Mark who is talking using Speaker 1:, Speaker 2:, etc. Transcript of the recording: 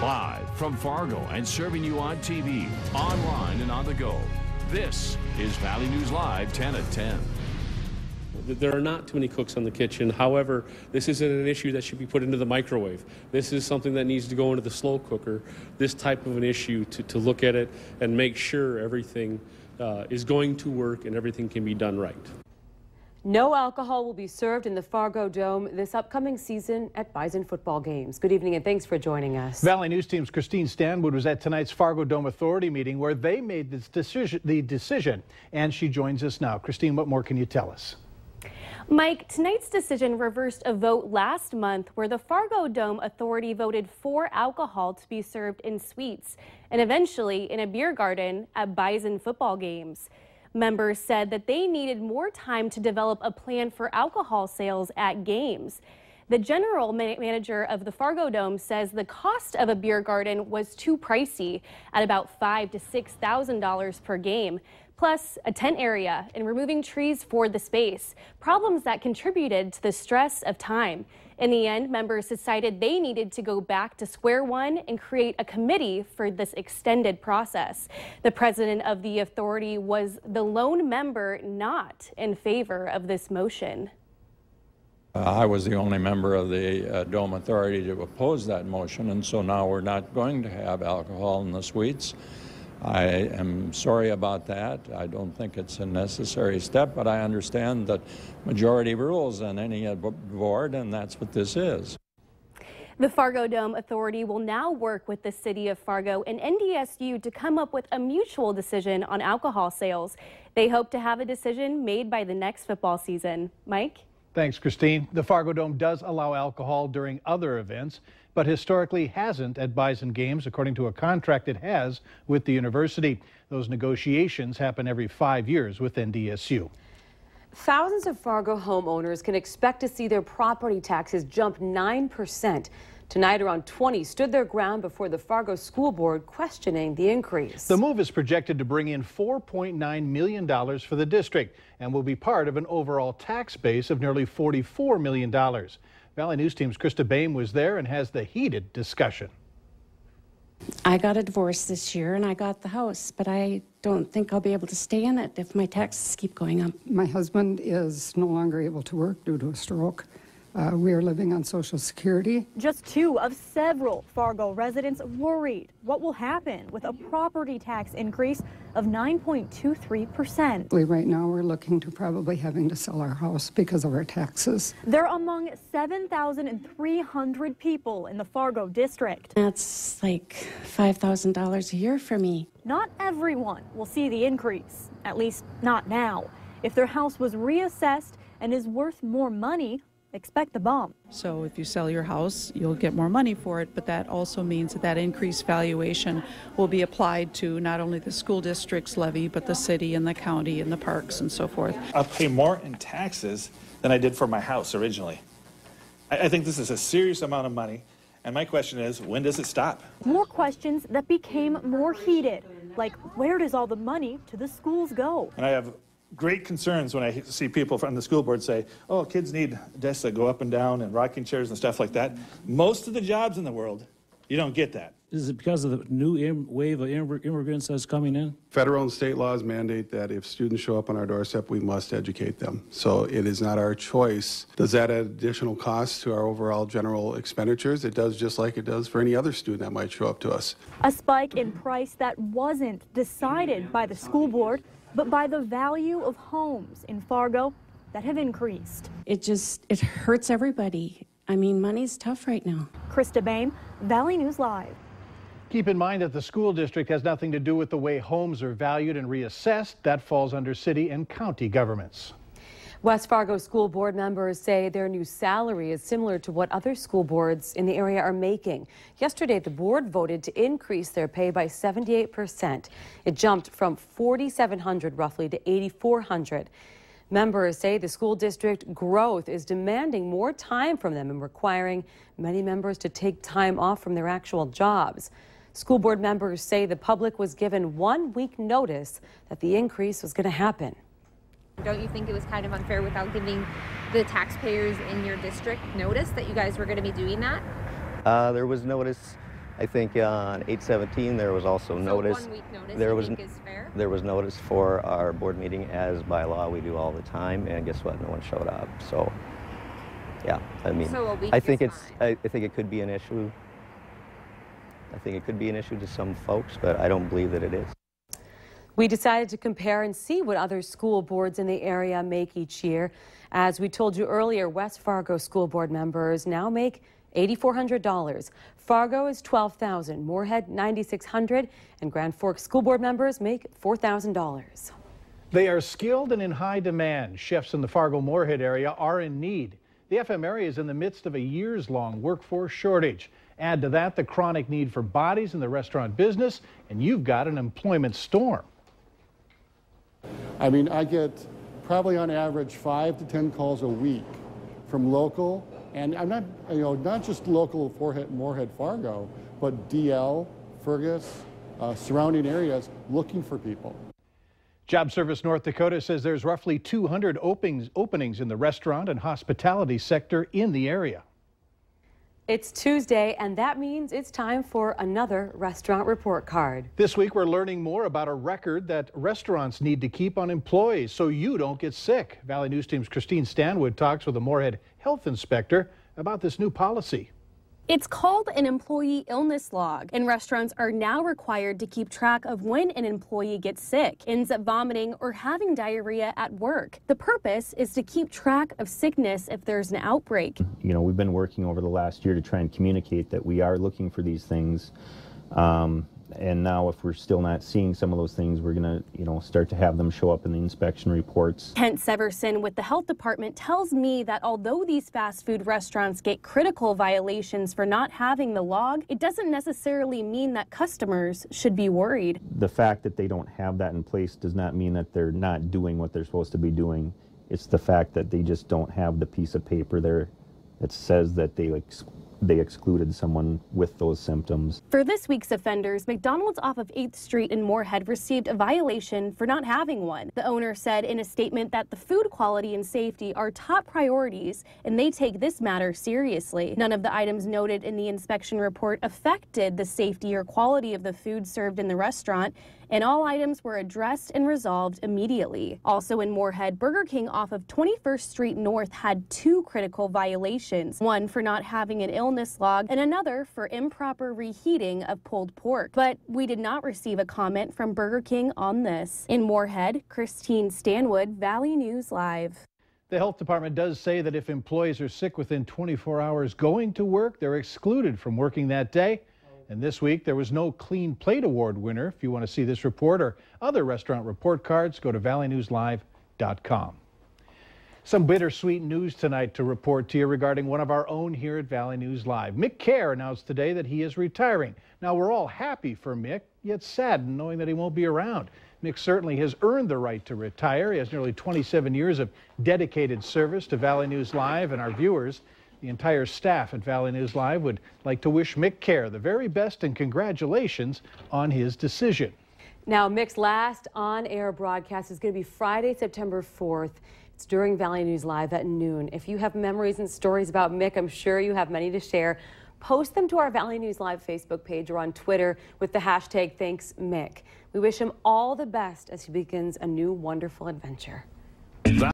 Speaker 1: Live from Fargo and serving you on TV, online, and on the go. This is Valley News Live 10 at 10.
Speaker 2: There are not too many cooks in the kitchen. However, this isn't an issue that should be put into the microwave. This is something that needs to go into the slow cooker. This type of an issue to look at it and make sure everything is going to work and everything can be done right.
Speaker 3: No alcohol will be served in the Fargo Dome this upcoming season at Bison football games. Good evening and thanks for joining us.
Speaker 4: Valley News Team's Christine Stanwood was at tonight's Fargo Dome Authority meeting where they made this decision, and she joins us now. Christine, what more can you tell us?
Speaker 5: Mike, tonight's decision reversed a vote last month where the Fargo Dome Authority voted for alcohol to be served in suites and eventually in a beer garden at Bison football games. Members said that they needed more time to develop a plan for alcohol sales at games. The general manager of the Fargo Dome says the cost of a beer garden was too pricey at about $5,000 to $6,000 per game, plus a tent area and removing trees for the space, problems that contributed to the stress of time. In the end, members decided they needed to go back to square one and create a committee for this extended process. The president of the authority was the lone member not in favor of this motion.
Speaker 6: I was the only member of the Dome Authority to oppose that motion, and so now we're not going to have alcohol in the suites. I am sorry about that. I don't think it's a necessary step, but I understand that majority rules on any board, and that's what this is.
Speaker 5: The Fargo Dome Authority will now work with the City of Fargo and NDSU to come up with a mutual decision on alcohol sales. They hope to have a decision made by the next football season. Mike?
Speaker 4: Thanks, Christine. The Fargo Dome does allow alcohol during other events, but historically hasn't at Bison games, according to a contract it has with the university. Those negotiations happen every 5 years with NDSU.
Speaker 3: Thousands of Fargo homeowners can expect to see their property taxes jump 9%. Tonight, around 20 stood their ground before the Fargo School Board questioning the increase.
Speaker 4: The move is projected to bring in $4.9 million for the district and will be part of an overall tax base of nearly $44 million. Valley News Team's Krista Bain was there and has the heated discussion.
Speaker 7: I got a divorce this year and I got the house, but I don't think I'll be able to stay in it if my taxes keep going up.
Speaker 8: My husband is no longer able to work due to a stroke. We are living on Social Security.
Speaker 9: Just two of several Fargo residents worried what will happen with a property tax increase of 9.23%.
Speaker 8: Right now we're looking to probably having to sell our house because of our taxes.
Speaker 9: They're among 7,300 people in the Fargo district.
Speaker 7: That's like $5,000 a year for me.
Speaker 9: Not everyone will see the increase, at least not now. If their house was reassessed and is worth more money, expect the bump.
Speaker 10: So if you sell your house, you'll get more money for it, but that also means that increased valuation will be applied to not only the school district's levy, but the city and the county and the parks and so forth.
Speaker 11: I'll pay more in taxes than I did for my house originally. I think this is a serious amount of money, and my question is, when does it stop?
Speaker 9: More questions that became more heated, like where does all the money to the schools go?
Speaker 11: And I have great concerns when I see people from the school board say, oh, kids need desks that go up and down and rocking chairs and stuff like that. Most of the jobs in the world, you don't get that.
Speaker 12: Is it because of the new wave of immigrants that's coming in?
Speaker 13: Federal and state laws mandate that if students show up on our doorstep, we must educate them. So it is not our choice. Does that add additional costs to our overall general expenditures? It does, just like it does for any other student that might show up to us.
Speaker 9: A spike in price that wasn't decided by the school board, but by the value of homes in Fargo that have increased.
Speaker 7: It hurts everybody. I mean, money's tough right now.
Speaker 9: Krista Bain, Valley News Live.
Speaker 4: Keep in mind that the school district has nothing to do with the way homes are valued and reassessed. That falls under city and county governments.
Speaker 3: West Fargo school board members say their new salary is similar to what other school boards in the area are making. Yesterday, the board voted to increase their pay by 78%. It jumped from $4,700 roughly to $8,400. Members say the school district growth is demanding more time from them and requiring many members to take time off from their actual jobs. School board members say the public was given 1 week notice that the increase was going to happen.
Speaker 14: Don't you think it was kind of unfair without giving the taxpayers in your district notice that you guys were going to be doing that?
Speaker 15: There was notice I think on 8/17 there was also notice.
Speaker 14: 1 week notice
Speaker 15: There
Speaker 14: you
Speaker 15: was
Speaker 14: think is fair?
Speaker 15: There was notice for our board meeting, as by law we do all the time, and guess what? No one showed up. So, yeah, I mean,
Speaker 14: So a week
Speaker 15: I think
Speaker 14: is
Speaker 15: it's. I think it could be an issue. I think it could be an issue to some folks, but I don't believe that it is.
Speaker 3: We decided to compare and see what other school boards in the area make each year. As we told you earlier, West Fargo school board members now make $8,400. Fargo is $12,000, Moorhead $9,600, and Grand Forks school board members make $4,000.
Speaker 4: They are skilled and in high demand. Chefs in the Fargo-Moorhead area are in need. The FM area is in the midst of a years-long workforce shortage. Add to that the chronic need for bodies in the restaurant business, and you've got an employment storm.
Speaker 16: I mean, I get probably on average 5 to 10 calls a week from local, and I'm not, not just local Moorhead, Fargo, but DL, Fergus, surrounding areas looking for people.
Speaker 4: Job Service North Dakota says there's roughly 200 openings in the restaurant and hospitality sector in the area.
Speaker 3: It's Tuesday, and that means it's time for another restaurant report card.
Speaker 4: This week, we're learning more about a record that restaurants need to keep on employees so you don't get sick. Valley News Team's Christine Stanwood talks with a Moorhead health inspector about this new policy.
Speaker 5: It's called an employee illness log, and restaurants are now required to keep track of when an employee gets sick, ends up vomiting, or having diarrhea at work. The purpose is to keep track of sickness if there's an outbreak.
Speaker 17: We've been working over the last year to try and communicate that we are looking for these things. And now if we're still not seeing some of those things, we're going to, start to have them show up in the inspection reports.
Speaker 5: Kent Severson with the health department tells me that although these fast food restaurants get critical violations for not having the log, it doesn't necessarily mean that customers should be worried.
Speaker 17: The fact that they don't have that in place does not mean that they're not doing what they're supposed to be doing. It's the fact that they just don't have the piece of paper there that says that they excluded someone with those symptoms.
Speaker 5: For this week's offenders, McDonald's off of 8th Street in Moorhead received a violation for not having one. The owner said in a statement that the food quality and safety are top priorities and they take this matter seriously. None of the items noted in the inspection report affected the safety or quality of the food served in the restaurant, and all items were addressed and resolved immediately. Also in Moorhead, Burger King off of 21st Street North had 2 critical violations, one for not having an illness log and another for improper reheating of pulled pork. But we did not receive a comment from Burger King on this. In Moorhead, Christine Stanwood, Valley News Live.
Speaker 4: The health department does say that if employees are sick within 24 hours going to work, they're excluded from working that day. And this week, there was no Clean Plate Award winner. If you want to see this report or other restaurant report cards, go to valleynewslive.com. Some bittersweet news tonight to report to you regarding one of our own here at Valley News Live. Mick Kerr announced today that he is retiring. Now, we're all happy for Mick, yet saddened knowing that he won't be around. Mick certainly has earned the right to retire. He has nearly 27 years of dedicated service to Valley News Live and our viewers. The entire staff at Valley News Live would like to wish Mick Kerr the very best and congratulations on his decision.
Speaker 3: Now, Mick's last on-air broadcast is going to be Friday, September 4th. It's during Valley News Live at noon. If you have memories and stories about Mick, I'm sure you have many to share. Post them to our Valley News Live Facebook page or on Twitter with the hashtag #ThanksMick. We wish him all the best as he begins a new wonderful adventure.